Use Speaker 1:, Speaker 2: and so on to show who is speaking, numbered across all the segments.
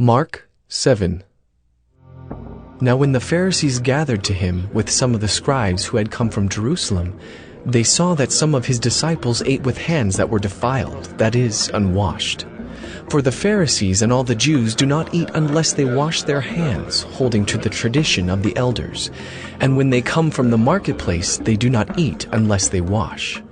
Speaker 1: Mark 7. Now when the Pharisees gathered to him with some of the scribes who had come from Jerusalem, they saw that some of his disciples ate with hands that were defiled, that is, unwashed. For the Pharisees and all the Jews do not eat unless they wash their hands, holding to the tradition of the elders. And when they come from the marketplace, they do not eat unless they wash.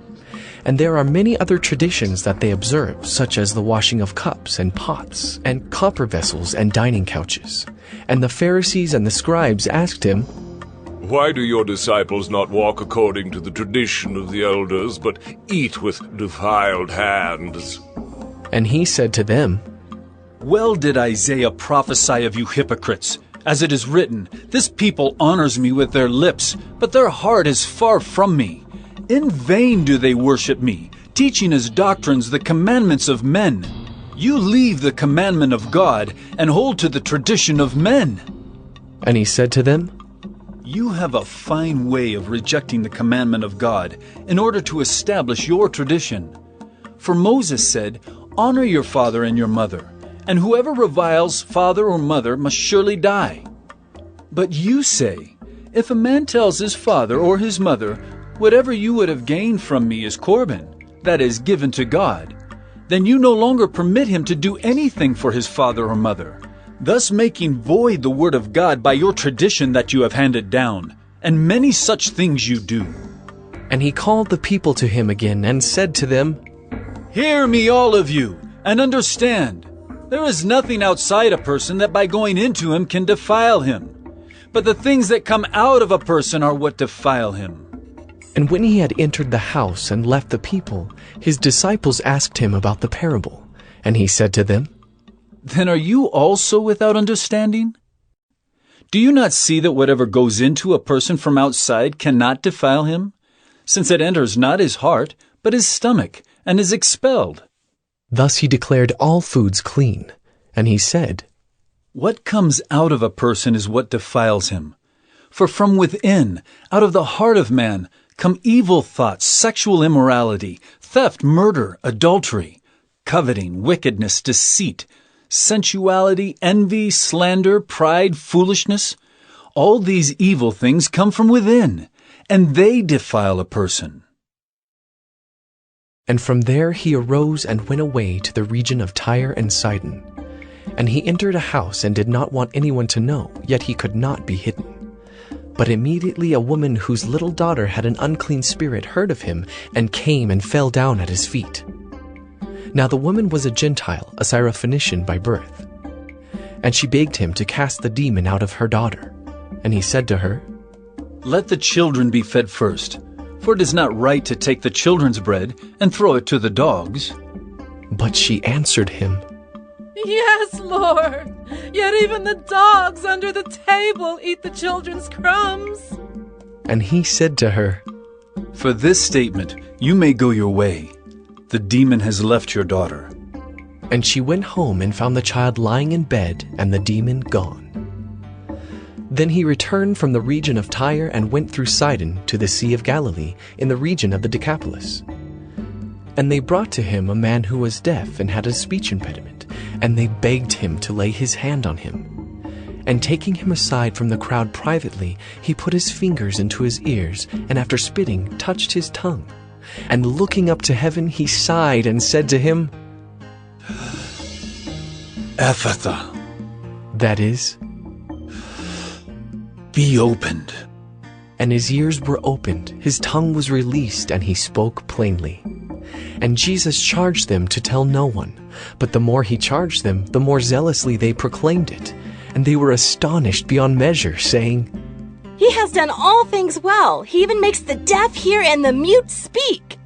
Speaker 1: And there are many other traditions that they observe, such as the washing of cups and pots, and copper vessels and dining couches. And the Pharisees and the scribes asked him,
Speaker 2: "Why do your disciples not walk according to the tradition of the elders, but eat with defiled hands?"
Speaker 1: And he said to them,
Speaker 3: Well did Isaiah prophesy of you hypocrites. As it is written, This people honors me with their lips, but their heart is far from me. In vain do they worship me, teaching as doctrines the commandments of men. You leave the commandment of God and hold to the tradition of men.
Speaker 1: And he said to them,
Speaker 3: You have a fine way of rejecting the commandment of God in order to establish your tradition. For Moses said, Honor your father and your mother, and whoever reviles father or mother must surely die. But you say, If a man tells his father or his mother, Whatever you would have gained from me is Corban, that is, given to God, then you no longer permit him to do anything for his father or mother, thus making void the word of God by your tradition that you have handed down, and many such things you do.
Speaker 1: And he called the people to him again and said to them,
Speaker 3: Hear me, all of you, and understand. There is nothing outside a person that by going into him can defile him. But the things that come out of a person are what defile him.
Speaker 1: And when he had entered the house and left the people, his disciples asked him about the parable. And he said to them,
Speaker 3: Then are you also without understanding? Do you not see that whatever goes into a person from outside cannot defile him, since it enters not his heart, but his stomach, and is expelled?
Speaker 1: Thus he declared all foods clean. And he said,
Speaker 3: What comes out of a person is what defiles him. For from within, out of the heart of man, come evil thoughts, sexual immorality, theft, murder, adultery, coveting, wickedness, deceit, sensuality, envy, slander, pride, foolishness. All these evil things come from within, and they defile a person.
Speaker 1: And from there he arose and went away to the region of Tyre and Sidon. And he entered a house and did not want anyone to know, yet he could not be hidden. But immediately a woman whose little daughter had an unclean spirit heard of him, and came and fell down at his feet. Now the woman was a Gentile, a Syrophoenician by birth. And she begged him to cast the demon out of her daughter. And he said to her,
Speaker 3: Let the children be fed first, for it is not right to take the children's bread and throw it to the dogs.
Speaker 1: But she answered him,
Speaker 4: Yes, Lord, yet even the dogs under the table eat the children's crumbs.
Speaker 1: And he said to her,
Speaker 3: For this statement you may go your way. The demon has left your daughter.
Speaker 1: And she went home and found the child lying in bed and the demon gone. Then he returned from the region of Tyre and went through Sidon to the Sea of Galilee in the region of the Decapolis. And they brought to him a man who was deaf and had a speech impediment, and they begged him to lay his hand on him. And taking him aside from the crowd privately, he put his fingers into his ears, and after spitting, touched his tongue. And looking up to heaven, he sighed and said to him,
Speaker 3: Ephatha,
Speaker 1: that is,
Speaker 3: be opened.
Speaker 1: And his ears were opened, his tongue was released, and he spoke plainly. And Jesus charged them to tell no one. But the more he charged them, the more zealously they proclaimed it. And they were astonished beyond measure, saying,
Speaker 5: He has done all things well. He even makes the deaf hear and the mute speak.